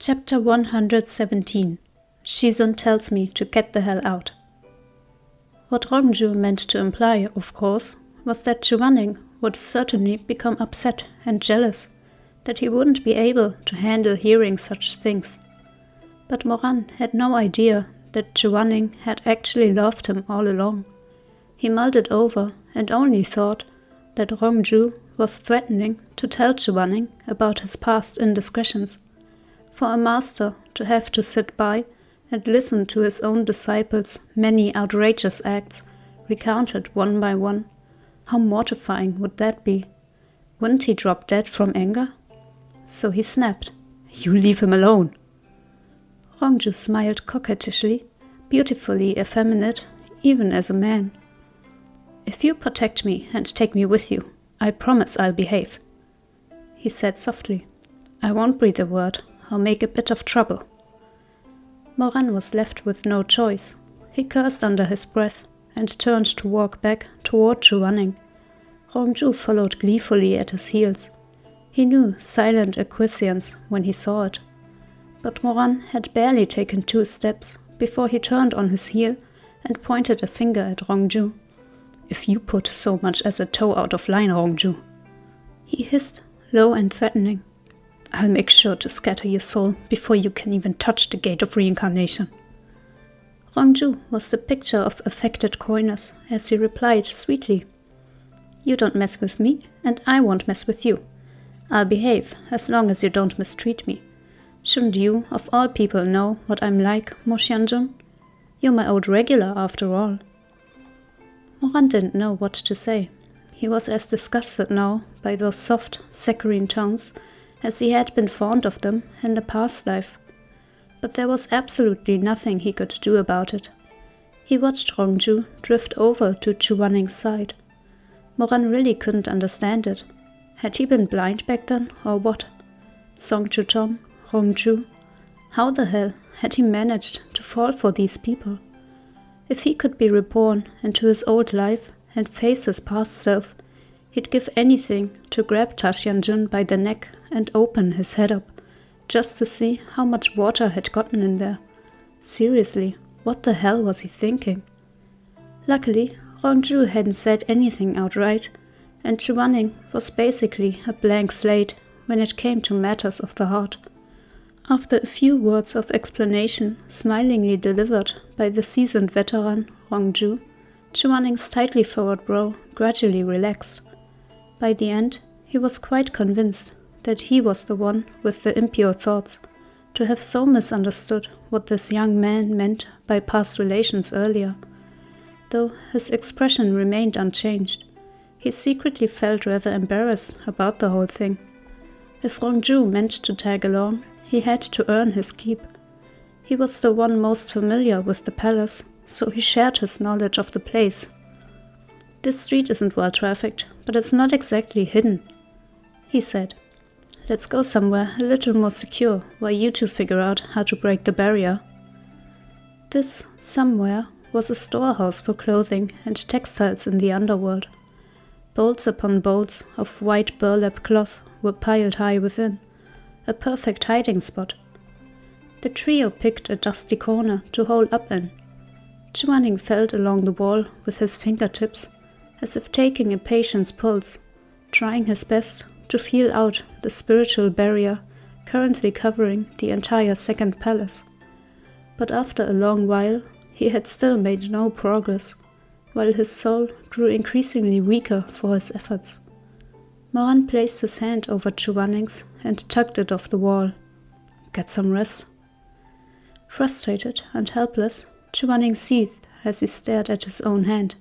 Chapter 117. Shizun tells me to get the hell out. What Rong Jiu meant to imply, of course, was that Chu Wanning would certainly become upset and jealous, that he wouldn't be able to handle hearing such things. But Moran had no idea that Chu Wanning had actually loved him all along. He mulled it over and only thought that Rong Jiu was threatening to tell Chu Wanning about his past indiscretions. For a master to have to sit by and listen to his own disciples' many outrageous acts recounted one by one, how mortifying would that be? Wouldn't he drop dead from anger? So he snapped, "You leave him alone!" Rong Jiu smiled coquettishly, beautifully effeminate, even as a man. "If you protect me and take me with you, I promise I'll behave," he said softly. "I won't breathe a word. I'll make a bit of trouble." Moran was left with no choice. He cursed under his breath and turned to walk back toward Chu Wanning. Rong Jiu followed gleefully at his heels. He knew silent acquiescence when he saw it. But Moran had barely taken 2 steps before he turned on his heel and pointed a finger at Rong Jiu. "If you put so much as a toe out of line, Rong Jiu," he hissed, low and threatening, "I'll make sure to scatter your soul before you can even touch the gate of reincarnation." Rong Jiu was the picture of affected coyness as he replied sweetly, "You don't mess with me, and I won't mess with you. I'll behave as long as you don't mistreat me. Shouldn't you, of all people, know what I'm like, Mo Xianjun? You're my old regular, after all." Moran didn't know what to say. He was as disgusted now by those soft, saccharine tones as he had been fond of them in the past life. But there was absolutely nothing he could do about it. He watched Rong Jiu drift over to Chu Wanning's side. Moran really couldn't understand it. Had he been blind back then, or what? Song Chu Tong, Rong Jiu. How the hell had he managed to fall for these people? If he could be reborn into his old life and face his past self, he'd give anything to grab Ta Xianjun by the neck and open his head up, just to see how much water had gotten in there. Seriously, what the hell was he thinking? Luckily, Rong Jiu hadn't said anything outright, and Chu Wanning was basically a blank slate when it came to matters of the heart. After a few words of explanation smilingly delivered by the seasoned veteran Rong Jiu, Chu Wanning's tightly furrowed brow gradually relaxed. By the end, he was quite convinced that he was the one with the impure thoughts, to have so misunderstood what this young man meant by past relations earlier. Though his expression remained unchanged, he secretly felt rather embarrassed about the whole thing. If Rong Jiu meant to tag along, he had to earn his keep. He was the one most familiar with the palace, so he shared his knowledge of the place. "This street isn't well trafficked, but it's not exactly hidden," he said. "Let's go somewhere a little more secure while you two figure out how to break the barrier." This somewhere was a storehouse for clothing and textiles in the underworld. Bolts upon bolts of white burlap cloth were piled high within, a perfect hiding spot. The trio picked a dusty corner to hole up in. Chu Wanning felt along the wall with his fingertips, as if taking a patient's pulse, trying his best to feel out the spiritual barrier currently covering the entire second palace. But after a long while, he had still made no progress, while his soul grew increasingly weaker for his efforts. Moran placed his hand over Chu Wanning's and tugged it off the wall. "Get some rest." Frustrated and helpless, Chu Wanning seethed as he stared at his own hand.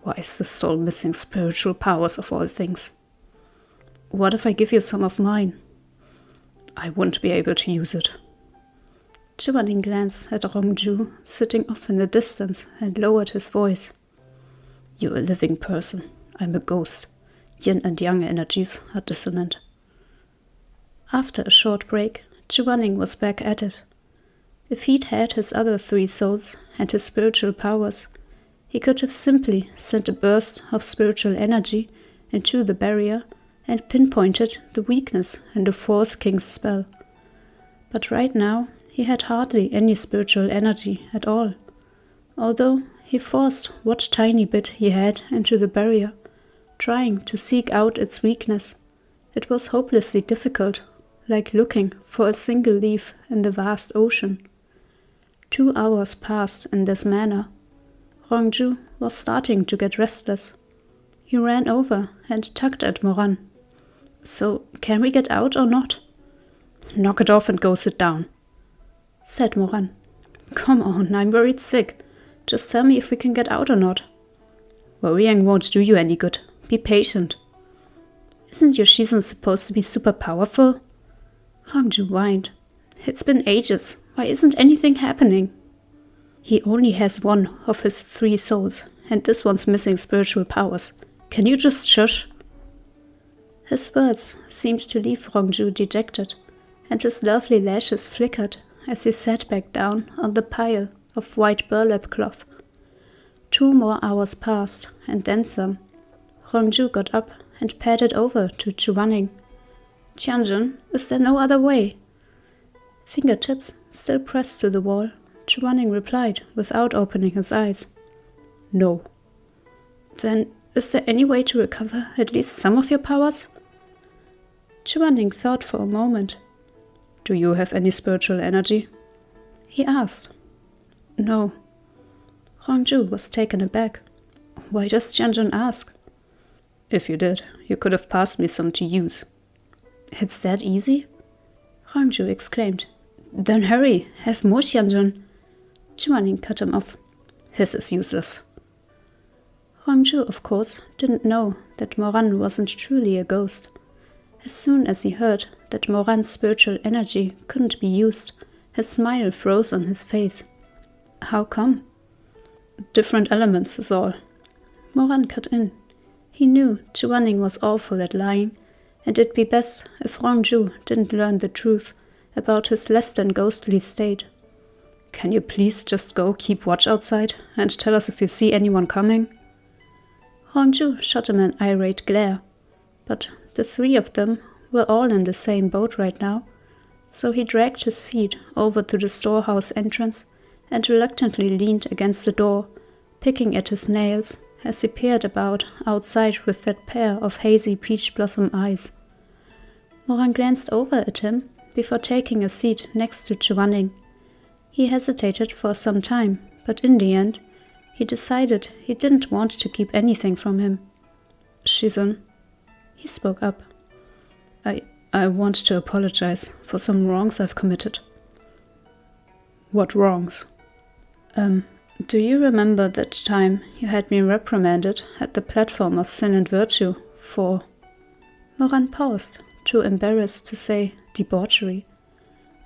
Why is this soul missing spiritual powers of all things? What if I give you some of mine? I wouldn't be able to use it. Chu Wanning glanced at Rong Jiu, sitting off in the distance, and lowered his voice. "You're a living person. I'm a ghost. Yin and yang energies are dissonant." After a short break, Chu Wanning was back at it. If he'd had his other 3 souls and his spiritual powers, he could have simply sent a burst of spiritual energy into the barrier and pinpointed the weakness in the 4th king's spell. But right now, he had hardly any spiritual energy at all, although he forced what tiny bit he had into the barrier, trying to seek out its weakness. It was hopelessly difficult, like looking for a single leaf in the vast ocean. 2 hours passed in this manner. Rong Jiu was starting to get restless. He ran over and tugged at Moran. "So, can we get out or not?" "Knock it off and go sit down," said Moran. "Come on, I'm worried sick. Just tell me if we can get out or not." "Worrying won't do you any good. Be patient." "Isn't your Shizun supposed to be super powerful?" Rong Jiu whined. "It's been ages. Why isn't anything happening?" "He only has one of his 3 souls, and this one's missing spiritual powers. Can you just shush?" His words seemed to leave Rong Jiu dejected, and his lovely lashes flickered as he sat back down on the pile of white burlap cloth. 2 more hours passed, and then some. Rong Jiu got up and padded over to Chu Wanning. "Tianjin, is there no other way?" Fingertips still pressed to the wall, Chu Wanning replied without opening his eyes. "No." "Then is there any way to recover at least some of your powers?" Chu Wanning thought for a moment. "Do you have any spiritual energy?" he asked. "No." Rong Jiu was taken aback. "Why does Tianjin ask?" "If you did, you could have passed me some to use." "It's that easy?" Rong Jiu exclaimed. "Then hurry, have more Tianjin." Chu Wanning cut him off. "His is useless." Rong Jiu, of course, didn't know that Moran wasn't truly a ghost. As soon as he heard that Moran's spiritual energy couldn't be used, his smile froze on his face. "How come?" "Different elements is all." Moran cut in. He knew Chu Wanning was awful at lying, and it'd be best if Rong Jiu didn't learn the truth about his less than ghostly state. "Can you please just go keep watch outside and tell us if you see anyone coming?" Rong Jiu shot him an irate glare, but the 3 of them were all in the same boat right now, so he dragged his feet over to the storehouse entrance and reluctantly leaned against the door, picking at his nails as he peered about outside with that pair of hazy peach blossom eyes. Moran glanced over at him before taking a seat next to Chu Wanning. He hesitated for some time, but in the end, he decided he didn't want to keep anything from him. "Shizun," he spoke up. I want to apologize for some wrongs I've committed." "What wrongs?" Do you remember that time you had me reprimanded at the platform of sin and virtue for—" Moran paused, too embarrassed to say debauchery.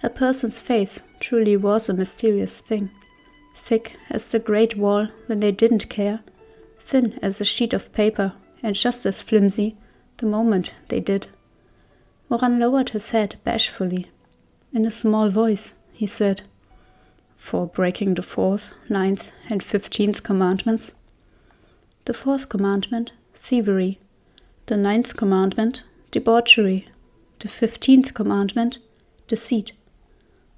A person's face truly was a mysterious thing, thick as the Great Wall when they didn't care, thin as a sheet of paper, and just as flimsy the moment they did. Moran lowered his head bashfully. In a small voice, he said, "For breaking the 4th, 9th, and 15th commandments." The 4th commandment, thievery. The 9th commandment, debauchery. The 15th commandment, deceit.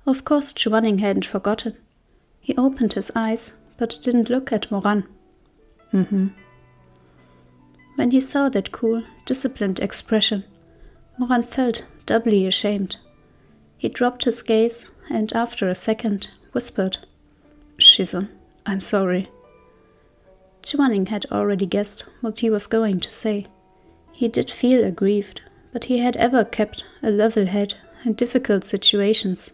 Of course Chu Wanning hadn't forgotten. He opened his eyes, but didn't look at Moran. When he saw that cool, disciplined expression, Moran felt doubly ashamed. He dropped his gaze and after a second whispered, "Shizun, I'm sorry." Chu Wanning had already guessed what he was going to say. He did feel aggrieved, but he had ever kept a level head in difficult situations.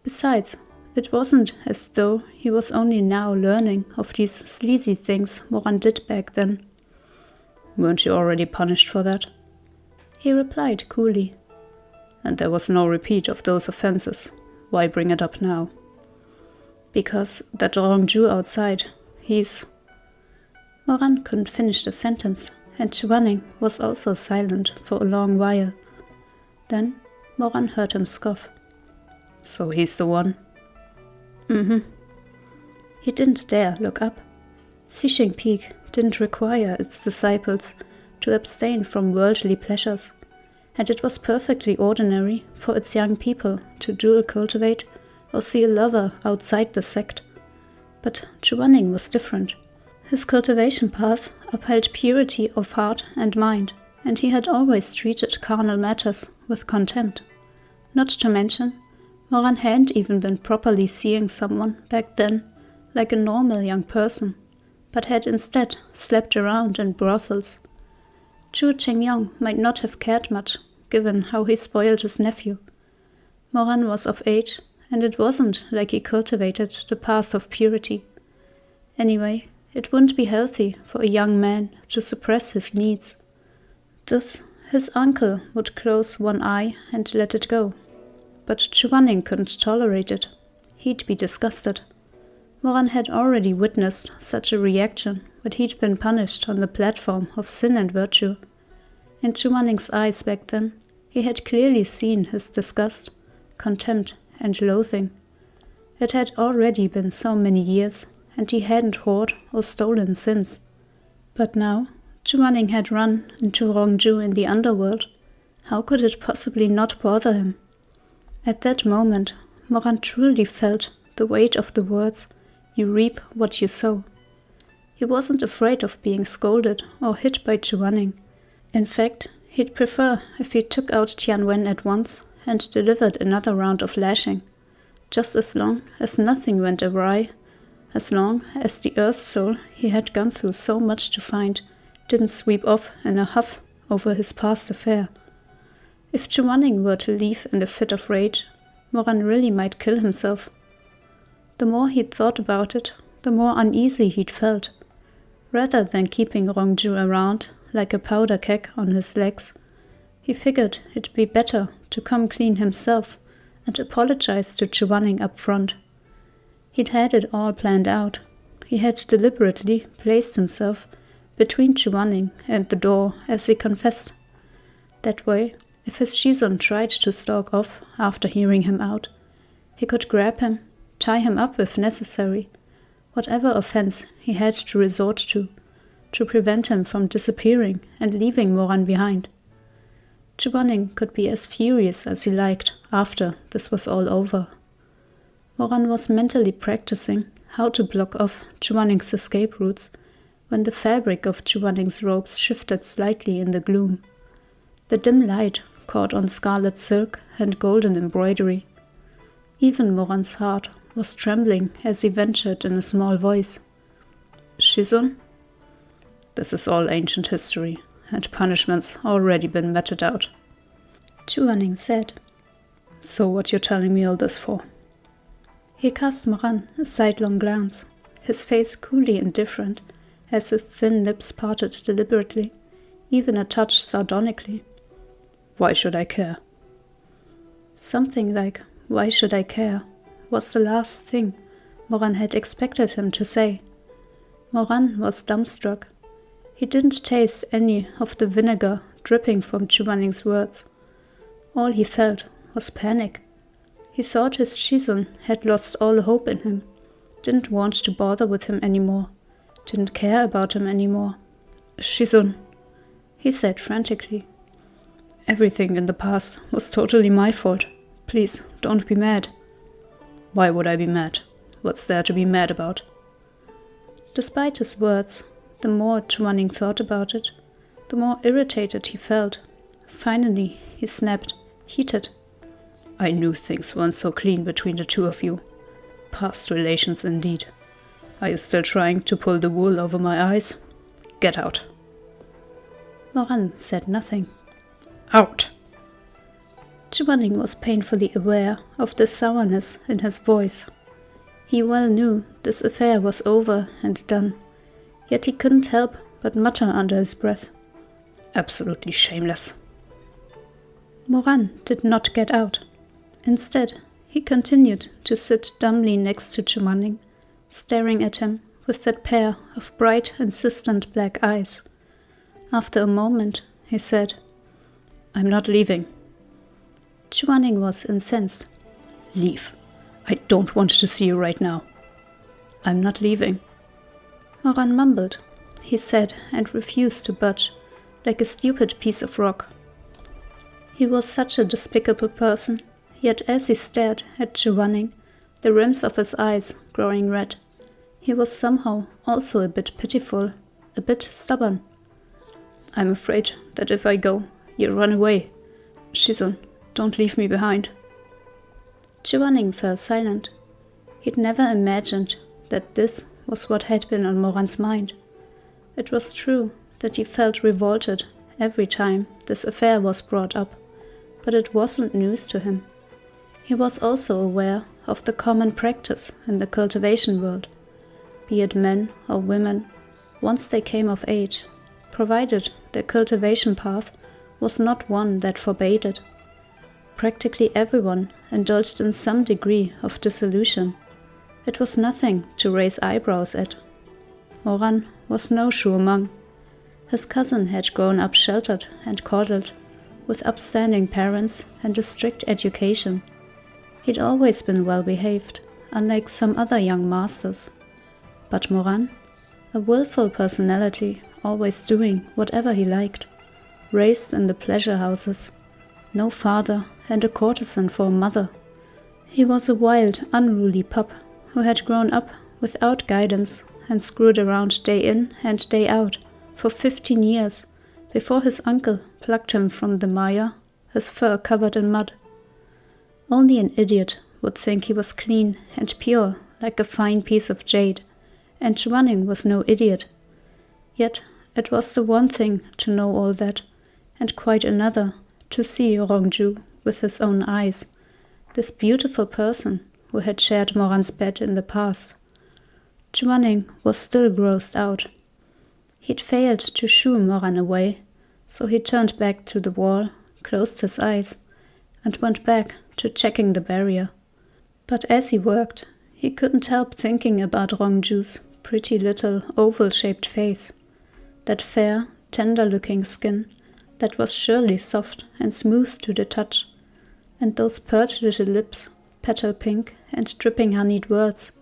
Besides, it wasn't as though he was only now learning of these sleazy things Moran did back then. "Weren't you already punished for that?" He replied coolly. "And there was no repeat of those offenses. Why bring it up now?" "Because that Rong Jiu outside, he's—" Moran couldn't finish the sentence, and Chu Wanning was also silent for a long while. Then Moran heard him scoff. "So he's the one?" He didn't dare look up. Xixing Peak didn't require its disciples to abstain from worldly pleasures, and it was perfectly ordinary for its young people to dual cultivate or see a lover outside the sect. But Chu Wanning was different. His cultivation path upheld purity of heart and mind, and he had always treated carnal matters with contempt. Not to mention, Moran hadn't even been properly seeing someone back then like a normal young person, but had instead slept around in brothels. Chu Chengyong might not have cared much, given how he spoiled his nephew. Moran was of age, and it wasn't like he cultivated the path of purity. Anyway, it wouldn't be healthy for a young man to suppress his needs. Thus, his uncle would close one eye and let it go. But Chu Wanning couldn't tolerate it. He'd be disgusted. Moran had already witnessed such a reaction when he'd been punished on the platform of sin and virtue. In Chu Wanning's eyes back then, he had clearly seen his disgust, contempt, and loathing. It had already been so many years, and he hadn't whored or stolen since. But now, Chu Wanning had run into Rong Jiu in the underworld. How could it possibly not bother him? At that moment, Moran truly felt the weight of the words, "You reap what you sow." He wasn't afraid of being scolded or hit by Chu Wanning. In fact, he'd prefer if he took out Tianwen at once and delivered another round of lashing, just as long as nothing went awry, as long as the earth soul he had gone through so much to find didn't sweep off in a huff over his past affair. If Chu Wanning were to leave in a fit of rage, Moran really might kill himself. The more he'd thought about it, the more uneasy he'd felt. Rather than keeping Rong Jiu around like a powder keg on his legs, he figured it'd be better to come clean himself and apologize to Chu Wanning up front. He'd had it all planned out. He had deliberately placed himself between Chu Wanning and the door as he confessed. That way, if his Shizun tried to stalk off after hearing him out, he could grab him, tie him up if necessary, whatever offense he had to resort to prevent him from disappearing and leaving Moran behind. Chu Wanning could be as furious as he liked after this was all over. Moran was mentally practicing how to block off Chu Wanning's escape routes when the fabric of Chu Wanning's robes shifted slightly in the gloom. The dim light caught on scarlet silk and golden embroidery. Even Moran's heart was trembling as he ventured in a small voice. "Shizun? This is all ancient history, and punishment's already been meted out," Chu Wanning said. "So what you're telling me all this for?" He cast Moran a sidelong glance, his face coolly indifferent, as his thin lips parted deliberately, even a touch sardonically. "Why should I care?" Something like, "Why should I care?" was the last thing Moran had expected him to say. Moran was dumbstruck. He didn't taste any of the vinegar dripping from Chu Wanning's words. All he felt was panic. He thought his Shizun had lost all hope in him, didn't want to bother with him anymore, didn't care about him anymore. "Shizun," he said frantically. "Everything in the past was totally my fault. Please, don't be mad." "Why would I be mad? What's there to be mad about?" Despite his words, the more Chu Wanning thought about it, the more irritated he felt. Finally, he snapped, heated. "I knew things weren't so clean between the two of you. Past relations indeed. Are you still trying to pull the wool over my eyes? Get out." Moran said nothing. "Out!" Chu Wanning was painfully aware of the sourness in his voice. He well knew this affair was over and done, yet he couldn't help but mutter under his breath. "Absolutely shameless." Moran did not get out. Instead, he continued to sit dumbly next to Chu Wanning, staring at him with that pair of bright, insistent black eyes. After a moment, he said, "I'm not leaving." Chu Wanning was incensed. "Leave. I don't want to see you right now." "I'm not leaving." Moran mumbled. He sat and refused to budge, like a stupid piece of rock. He was such a despicable person, yet as he stared at Chu Wanning, the rims of his eyes growing red, he was somehow also a bit pitiful, a bit stubborn. "I'm afraid that if I go, you'll run away. Shizun, don't leave me behind." Chu Wanning fell silent. He'd never imagined that this was what had been on Moran's mind. It was true that he felt revolted every time this affair was brought up, but it wasn't news to him. He was also aware of the common practice in the cultivation world, be it men or women, once they came of age, provided their cultivation path was not one that forbade it. Practically everyone indulged in some degree of dissolution. It was nothing to raise eyebrows at. Moran was no sure monk. His cousin had grown up sheltered and coddled, with upstanding parents and a strict education. He'd always been well behaved, unlike some other young masters. But Moran, a willful personality, always doing whatever he liked, raised in the pleasure houses, no father and a courtesan for a mother. He was a wild, unruly pup who had grown up without guidance and screwed around day in and day out for 15 years before his uncle plucked him from the mire, his fur covered in mud. Only an idiot would think he was clean and pure like a fine piece of jade, and Chu Wanning was no idiot. Yet it was the one thing to know all that, and quite another to see Rong Jiu with his own eyes, this beautiful person who had shared Moran's bed in the past. Chu Wanning was still grossed out. He'd failed to shoo Moran away, so he turned back to the wall, closed his eyes, and went back to checking the barrier. But as he worked, he couldn't help thinking about Rong Jiu's pretty little oval-shaped face, that fair, tender-looking skin that was surely soft and smooth to the touch, and those pert little lips, petal pink and dripping honeyed words.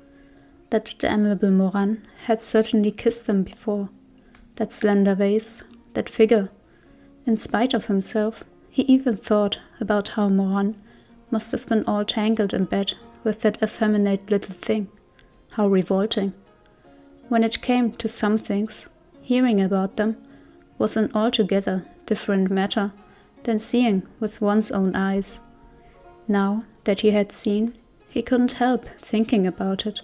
That damnable Moran had certainly kissed them before. That slender waist, that figure. In spite of himself, he even thought about how Moran must have been all tangled in bed with that effeminate little thing. How revolting. When it came to some things, hearing about them was an altogether different matter than seeing with one's own eyes. Now that he had seen, he couldn't help thinking about it,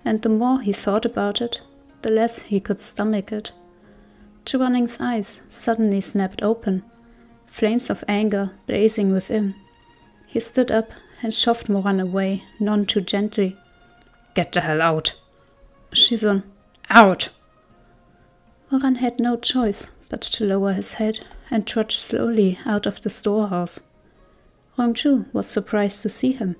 and the more he thought about it, the less he could stomach it. Chu Wanning's eyes suddenly snapped open, flames of anger blazing within. He stood up and shoved Moran away none too gently. "Get the hell out!" "Shizun, out!" Moran had no choice but to lower his head and trudge slowly out of the storehouse. Rong Jiu was surprised to see him.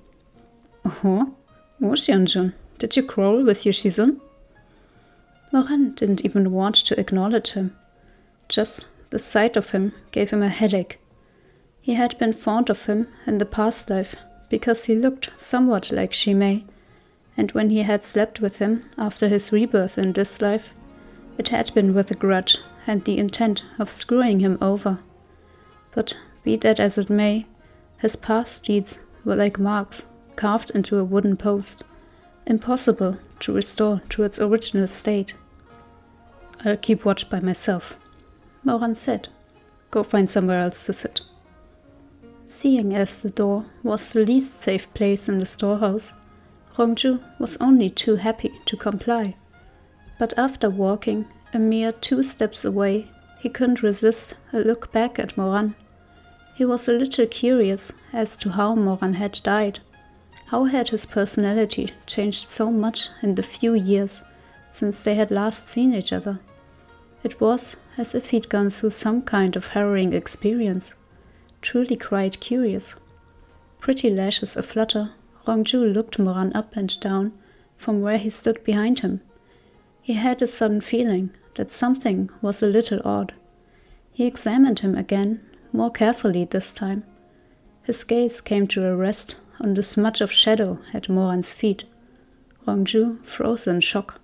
"Oh, Xianjun, did you quarrel with your Shizun?" Moran didn't even want to acknowledge him. Just the sight of him gave him a headache. He had been fond of him in the past life because he looked somewhat like Shimei, and when he had slept with him after his rebirth in this life, it had been with a grudge and the intent of screwing him over. But be that as it may, his past deeds were like marks carved into a wooden post, impossible to restore to its original state. "I'll keep watch by myself," Moran said. "Go find somewhere else to sit." Seeing as the door was the least safe place in the storehouse, Rong Jiu was only too happy to comply. But after walking a mere 2 steps away, he couldn't resist a look back at Moran. He was a little curious as to how Moran had died. How had his personality changed so much in the few years since they had last seen each other? It was as if he'd gone through some kind of harrowing experience. Truly quite curious. Pretty lashes aflutter, Rong Jiu looked Moran up and down from where he stood behind him. He had a sudden feeling that something was a little odd. He examined him again, more carefully this time. His gaze came to a rest on the smudge of shadow at Moran's feet. Rong Jiu froze in shock.